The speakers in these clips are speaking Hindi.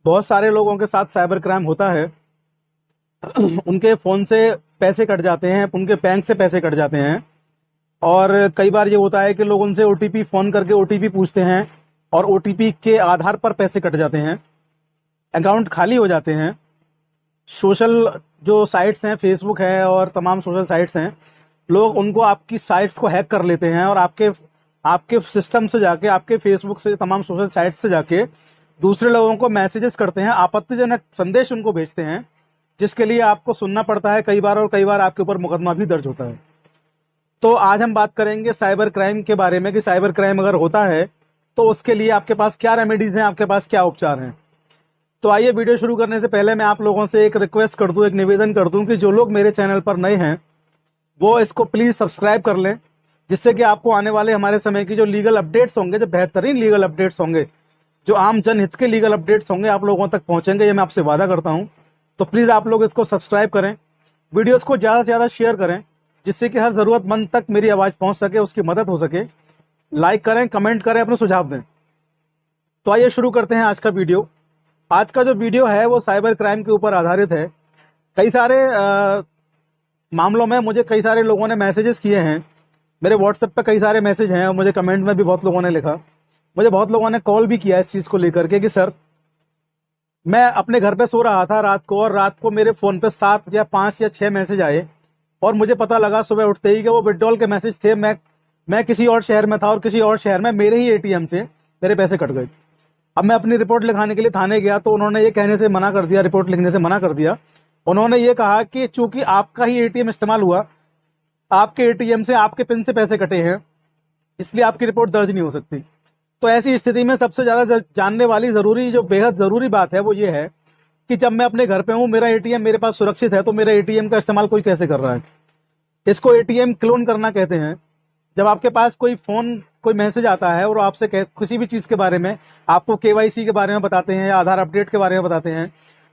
बहुत सारे लोगों के साथ साइबर क्राइम होता है। उनके फ़ोन से पैसे कट जाते हैं, उनके बैंक से पैसे कट जाते हैं। और कई बार ये होता है कि लोग उनसे ओटीपी फ़ोन करके ओटीपी पूछते हैं और ओटीपी के आधार पर पैसे कट जाते हैं, अकाउंट खाली हो जाते हैं। सोशल जो साइट्स हैं, फेसबुक है और तमाम सोशल साइट्स हैं, लोग उनको आपकी साइट्स को हैक कर लेते हैं और आपके आपके सिस्टम से जाके, आपके फेसबुक से, तमाम सोशल साइट्स से जाके दूसरे लोगों को मैसेजेस करते हैं, आपत्तिजनक संदेश उनको भेजते हैं, जिसके लिए आपको सुनना पड़ता है कई बार, और कई बार आपके ऊपर मुकदमा भी दर्ज होता है। तो आज हम बात करेंगे साइबर क्राइम के बारे में कि साइबर क्राइम अगर होता है तो उसके लिए आपके पास क्या रेमेडीज़ हैं, आपके पास क्या उपचार हैं। तो आइए, वीडियो शुरू करने से पहले मैं आप लोगों से एक रिक्वेस्ट कर दूं, एक निवेदन कर दूं कि जो लोग मेरे चैनल पर नए हैं वो इसको प्लीज़ सब्सक्राइब कर लें, जिससे कि आपको आने वाले हमारे समय की जो लीगल अपडेट्स होंगे, जो बेहतरीन लीगल अपडेट्स होंगे, जो आम जनहित के लीगल अपडेट्स होंगे, आप लोगों तक पहुंचेंगे, ये मैं आपसे वादा करता हूं। तो प्लीज़ आप लोग इसको सब्सक्राइब करें, वीडियोस को ज़्यादा से ज़्यादा शेयर करें, जिससे कि हर ज़रूरतमंद तक मेरी आवाज़ पहुंच सके, उसकी मदद हो सके। लाइक करें, कमेंट करें, अपने सुझाव दें। तो आइए शुरू करते हैं आज का वीडियो। आज का जो वीडियो है वो साइबर क्राइम के ऊपर आधारित है। कई सारे मामलों में मुझे कई सारे लोगों ने मैसेजेस किए हैं, मेरे व्हाट्सएप पे कई सारे मैसेज हैं, और मुझे कमेंट में भी बहुत लोगों ने लिखा, मुझे बहुत लोगों ने कॉल भी किया इस चीज़ को लेकर के कि सर, मैं अपने घर पे सो रहा था रात को, और रात को मेरे फ़ोन पे 7 या 5 या 6 मैसेज आए, और मुझे पता लगा सुबह उठते ही कि वो विड्रॉल के मैसेज थे। मैं किसी और शहर में था, और किसी और शहर में मेरे ही एटीएम से मेरे पैसे कट गए। अब मैं अपनी रिपोर्ट लिखाने के लिए थाने गया, तो उन्होंने ये कहने से मना कर दिया, रिपोर्ट लिखने से मना कर दिया। उन्होंने ये कहा कि चूंकि आपका ही एटीएम इस्तेमाल हुआ, आपके एटीएम से, आपके पिन से पैसे कटे हैं, इसलिए आपकी रिपोर्ट दर्ज नहीं हो सकती। तो ऐसी स्थिति में सबसे ज़्यादा जानने वाली ज़रूरी, जो बेहद ज़रूरी बात है वो ये है कि जब मैं अपने घर पे हूँ, मेरा एटीएम मेरे पास सुरक्षित है, तो मेरा एटीएम का इस्तेमाल कोई कैसे कर रहा है। इसको एटीएम क्लोन करना कहते हैं। जब आपके पास कोई फ़ोन, कोई मैसेज आता है और आपसे किसी भी चीज़ के बारे में, आपको केवाईसी के बारे में बताते हैं, या आधार अपडेट के बारे में बताते हैं,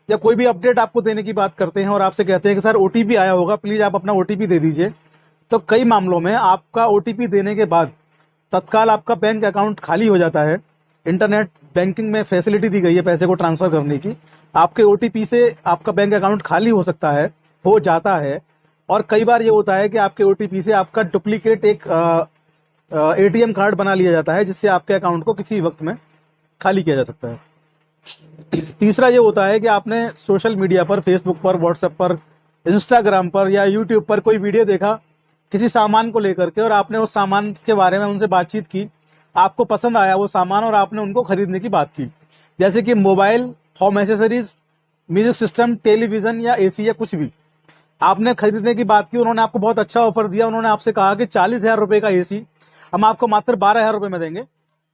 या कोई भी अपडेट आपको देने की बात करते हैं, और आपसे कहते हैं कि सर ओटीपी आया होगा, प्लीज़ आप अपना ओटीपी दे दीजिए। तो कई मामलों में आपका ओटीपी देने के बाद तत्काल आपका बैंक अकाउंट खाली हो जाता है। इंटरनेट बैंकिंग में फैसिलिटी दी गई है पैसे को ट्रांसफ़र करने की। आपके ओटीपी से आपका बैंक अकाउंट खाली हो सकता है, हो जाता है। और कई बार ये होता है कि आपके ओटीपी से आपका डुप्लीकेट एक एटीएम कार्ड बना लिया जाता है, जिससे आपके अकाउंट को किसी वक्त में खाली किया जा सकता है। तीसरा ये होता है कि आपने सोशल मीडिया पर, फेसबुक पर, व्हाट्सएप पर, इंस्टाग्राम पर या यूट्यूब पर कोई वीडियो देखा किसी सामान को लेकर के, और आपने उस सामान के बारे में उनसे बातचीत की, आपको पसंद आया वो सामान और आपने उनको खरीदने की बात की। जैसे कि mobile, home accessories, music system, television या एसी या कुछ भी आपने खरीदने की बात की, उन्होंने आपको बहुत अच्छा ऑफर दिया। उन्होंने आपसे कहा कि 40,000 रुपये का एसी हम आपको मात्र 12,000 रुपये में देंगे,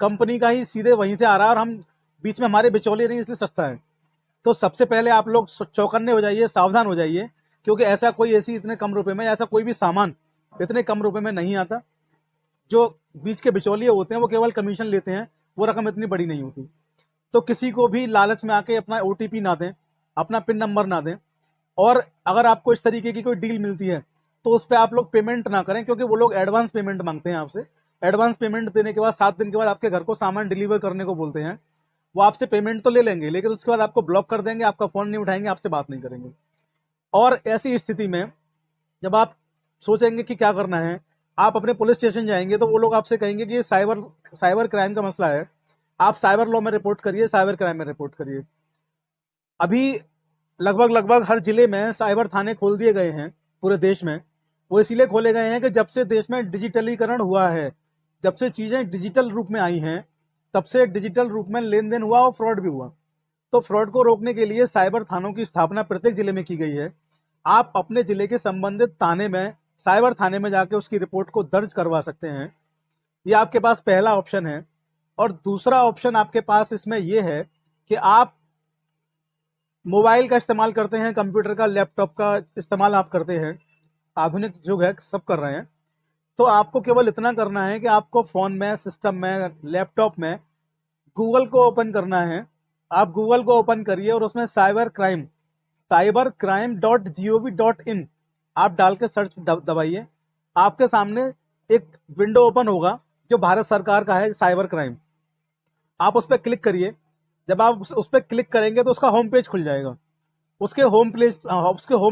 कंपनी का ही सीधे वहीं से आ रहा है, और हम बीच में हमारे बिचौलिए नहीं, इसलिए सस्ता है। तो सबसे पहले आप लोग चौकन्ने हो जाइए, सावधान हो जाइए, क्योंकि ऐसा कोई एसी इतने कम रुपए में, ऐसा कोई भी सामान इतने कम रुपए में नहीं आता। जो बीच के बिचौलिए होते हैं वो केवल कमीशन लेते हैं, वो रकम इतनी बड़ी नहीं होती। तो किसी को भी लालच में आके अपना ओटीपी ना दें, अपना पिन नंबर ना दें। और अगर आपको इस तरीके की कोई डील मिलती है तो उस पर आप लोग पेमेंट ना करें, क्योंकि वो लोग एडवांस पेमेंट मांगते हैं आपसे। एडवांस पेमेंट देने के बाद 7 दिन के बाद आपके घर को सामान डिलीवर करने को बोलते हैं। वो आपसे पेमेंट तो ले लेंगे, लेकिन उसके बाद आपको ब्लॉक कर देंगे, आपका फ़ोन नहीं उठाएंगे, आपसे बात नहीं करेंगे। और ऐसी स्थिति में जब आप सोचेंगे कि क्या करना है, आप अपने पुलिस स्टेशन जाएंगे, तो वो लोग आपसे कहेंगे कि ये साइबर साइबर क्राइम का मसला है, आप साइबर लॉ में रिपोर्ट करिए, साइबर क्राइम में रिपोर्ट करिए। अभी लगभग लगभग हर जिले में साइबर थाने खोल दिए गए हैं पूरे देश में। वो इसीलिए खोले गए हैं कि जब से देश में डिजिटलीकरण हुआ है, जब से चीज़ें डिजिटल रूप में आई हैं, तब से डिजिटल रूप में लेन देन हुआ और फ्रॉड भी हुआ। तो फ्रॉड को रोकने के लिए साइबर थानों की स्थापना प्रत्येक जिले में की गई है। आप अपने जिले के संबंधित थाने में, साइबर थाने में जाके उसकी रिपोर्ट को दर्ज करवा सकते हैं। ये आपके पास पहला ऑप्शन है। और दूसरा ऑप्शन आपके पास इसमें यह है कि आप मोबाइल का इस्तेमाल करते हैं, कंप्यूटर का, लैपटॉप का इस्तेमाल आप करते हैं, आधुनिक युग है, सब कर रहे हैं। तो आपको केवल इतना करना है कि आपको फ़ोन में, सिस्टम में, लैपटॉप में गूगल को ओपन करना है। आप गूगल को ओपन करिए और उसमें cybercrime.gov.in आप डाल के सर्च दबाइए। आपके सामने एक विंडो ओपन होगा जो भारत सरकार का है, साइबर क्राइम। आप उस पर क्लिक करिए। जब आप उस पर क्लिक करेंगे तो उसका होम पेज खुल जाएगा। उसके होम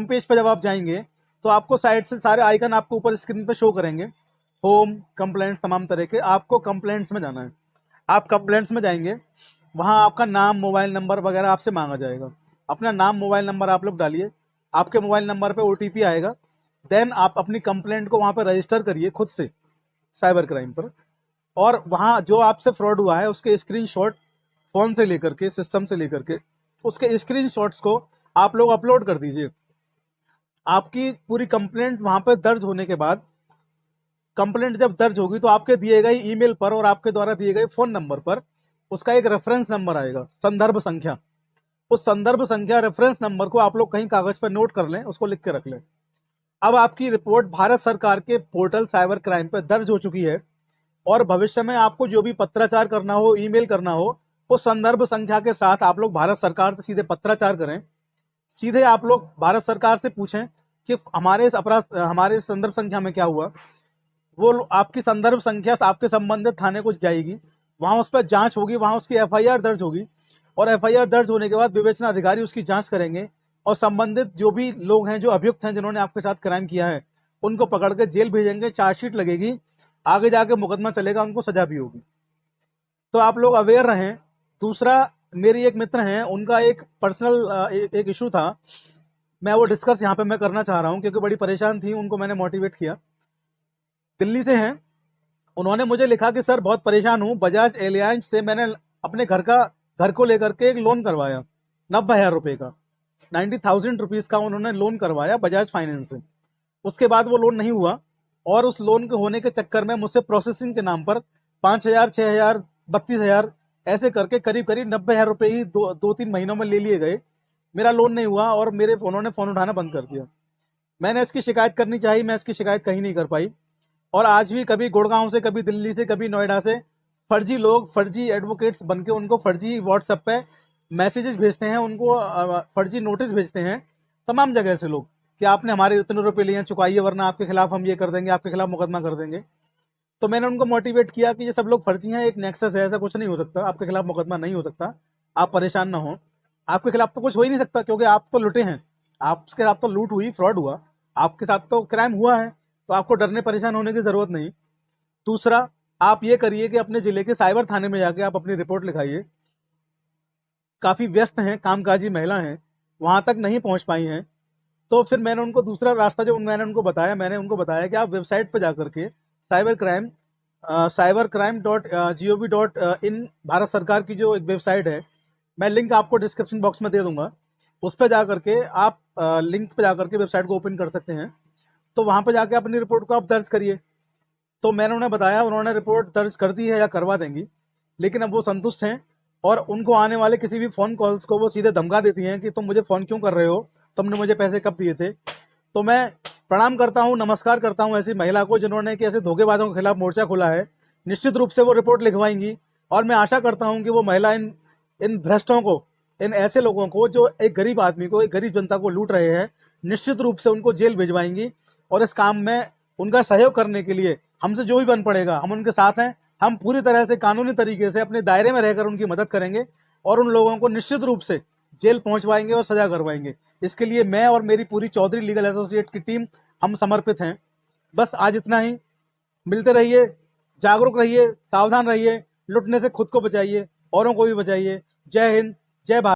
पेज पर जब आप जाएंगे तो आपको साइड से सारे आइकन आपको ऊपर स्क्रीन पे शो करेंगे, होम, कंप्लेंट्स, तमाम तरह के। आपको कंप्लेंट्स में जाना है। आप कंप्लेंट्स में जाएंगे, वहां आपका नाम, मोबाइल नंबर वगैरह आपसे मांगा जाएगा। अपना नाम, मोबाइल नंबर आप लोग डालिए, आपके मोबाइल नंबर पे ओटीपी आएगा। देन आप अपनी कंप्लेंट को वहां पर रजिस्टर करिए खुद से साइबर क्राइम पर, और वहां जो आपसे फ्रॉड हुआ है उसके स्क्रीनशॉट, फोन से लेकर के, सिस्टम से लेकर के, उसके स्क्रीनशॉट्स को आप लोग अपलोड कर दीजिए। आपकी पूरी कंप्लेंट वहां पर दर्ज होने के बाद, कंप्लेंट जब दर्ज होगी तो आपके दिए गए ईमेल पर और आपके द्वारा दिए गए फोन नंबर पर उसका एक रेफरेंस नंबर आएगा, संदर्भ संख्या। उस संदर्भ संख्या, रेफरेंस नंबर को आप लोग कहीं कागज पर नोट कर लें, उसको लिख के रख लें। अब आपकी रिपोर्ट भारत सरकार के पोर्टल साइबर क्राइम पर दर्ज हो चुकी है, और भविष्य में आपको जो भी पत्राचार करना हो, ईमेल करना हो, उस संदर्भ संख्या के साथ आप लोग भारत सरकार से सीधे पत्राचार करें। सीधे आप लोग भारत सरकार से पूछें कि हमारे संदर्भ संख्या में क्या हुआ। वो आपकी संदर्भ संख्या आपके संबंधित थाने को जाएगी, वहां उस पर जांच होगी, वहां उसकी एफआईआर दर्ज होगी, और एफआईआर दर्ज होने के बाद विवेचना अधिकारी उसकी जांच करेंगे, और संबंधित जो भी लोग हैं, जो अभियुक्त हैं, जिन्होंने आपके साथ क्राइम किया है, उनको पकड़ के जेल भेजेंगे, चार्जशीट लगेगी, आगे जाके मुकदमा चलेगा, उनको सजा भी होगी। तो आप लोग अवेयर रहें। दूसरा, मेरी एक मित्र हैं, उनका एक पर्सनल एक इशू था, मैं वो डिस्कस यहाँ पे मैं करना चाह रहा हूँ, क्योंकि बड़ी परेशान थी, उनको मैंने मोटिवेट किया। दिल्ली से हैं, उन्होंने मुझे लिखा कि सर बहुत परेशान हूँ, बजाज एलियांज से मैंने अपने घर को लेकर के एक लोन करवाया, 90,000 रुपए का, 90,000 रुपीज का उन्होंने लोन करवाया बजाज फाइनेंस से। उसके बाद वो लोन नहीं हुआ, और उस लोन के होने के चक्कर में मुझसे प्रोसेसिंग के नाम पर 5,000, 6,000, 32,000 ऐसे करके करीब करीब 90,000 रुपए ही 2-3 महीनों में ले लिए गए। मेरा लोन नहीं हुआ, और उन्होंने फोन उठाना बंद कर दिया। मैंने इसकी शिकायत करनी चाहिए, मैं इसकी शिकायत कहीं नहीं कर पाई। और आज भी कभी गुड़गांव से, कभी दिल्ली से, कभी नोएडा से फर्जी लोग, फर्जी एडवोकेट्स बनके उनको फर्जी व्हाट्सएप पे मैसेजेस भेजते हैं, उनको फर्जी नोटिस भेजते हैं तमाम जगह से लोग, कि आपने हमारे इतने रुपए लिए हैं, चुकाइए, वरना आपके खिलाफ हम ये कर देंगे, आपके खिलाफ मुकदमा कर देंगे। तो मैंने उनको मोटिवेट किया कि ये सब लोग फर्जी हैं, एक नेक्सस है, ऐसा कुछ नहीं हो सकता, आपके खिलाफ मुकदमा नहीं हो सकता, आप परेशान ना हो। आपके खिलाफ तो कुछ हो ही नहीं सकता, क्योंकि आप तो लुटे हैं, आपके साथ तो लूट हुई, फ्रॉड हुआ, आपके साथ तो क्राइम हुआ है, तो आपको डरने परेशान होने की जरूरत नहीं। दूसरा, आप ये करिए कि अपने जिले के साइबर थाने में जाके आप अपनी रिपोर्ट लिखाइए। काफी व्यस्त हैं, कामकाजी महिला हैं, वहां तक नहीं पहुंच पाई हैं। तो फिर मैंने उनको दूसरा रास्ता जो मैंने उनको बताया, कि आप वेबसाइट पर जाकर के cybercrime.gov.in, भारत सरकार की जो एक वेबसाइट है, मैं लिंक आपको डिस्क्रिप्शन बॉक्स में दे दूंगा, उस पर जाकर के आप लिंक पे जाकर के वेबसाइट को ओपन कर सकते हैं। तो वहां पे जाके अपनी रिपोर्ट को आप दर्ज करिए। तो मैंने उन्हें बताया, उन्होंने रिपोर्ट दर्ज कर दी है या करवा देंगी, लेकिन अब वो संतुष्ट हैं, और उनको आने वाले किसी भी फोन कॉल्स को वो सीधे धमका देती हैं कि तुम मुझे फोन क्यों कर रहे हो, तुमने मुझे पैसे कब दिए थे। तो मैं प्रणाम करता हूँ, नमस्कार करता हूँ ऐसी महिला को, जिन्होंने कि ऐसे धोखेबाजों के खिलाफ मोर्चा खोला है। निश्चित रूप से वो रिपोर्ट लिखवाएंगी, और मैं आशा करता हूँ कि वो महिला इन इन भ्रष्टों को, इन ऐसे लोगों को जो एक गरीब आदमी को, एक गरीब जनता को लूट रहे हैं, निश्चित रूप से उनको जेल भिजवाएंगी। और इस काम में उनका सहयोग करने के लिए हमसे जो भी बन पड़ेगा, हम उनके साथ हैं। हम पूरी तरह से कानूनी तरीके से अपने दायरे में रहकर उनकी मदद करेंगे, और उन लोगों को निश्चित रूप से जेल पहुंचवाएंगे और सजा करवाएंगे। इसके लिए मैं और मेरी पूरी चौधरी लीगल एसोसिएट की टीम, हम समर्पित हैं। बस आज इतना ही। मिलते रहिए, जागरूक रहिए, सावधान रहिए, लुटने से खुद को बचाइए, औरों को भी बचाइए। जय हिंद, जय भारत।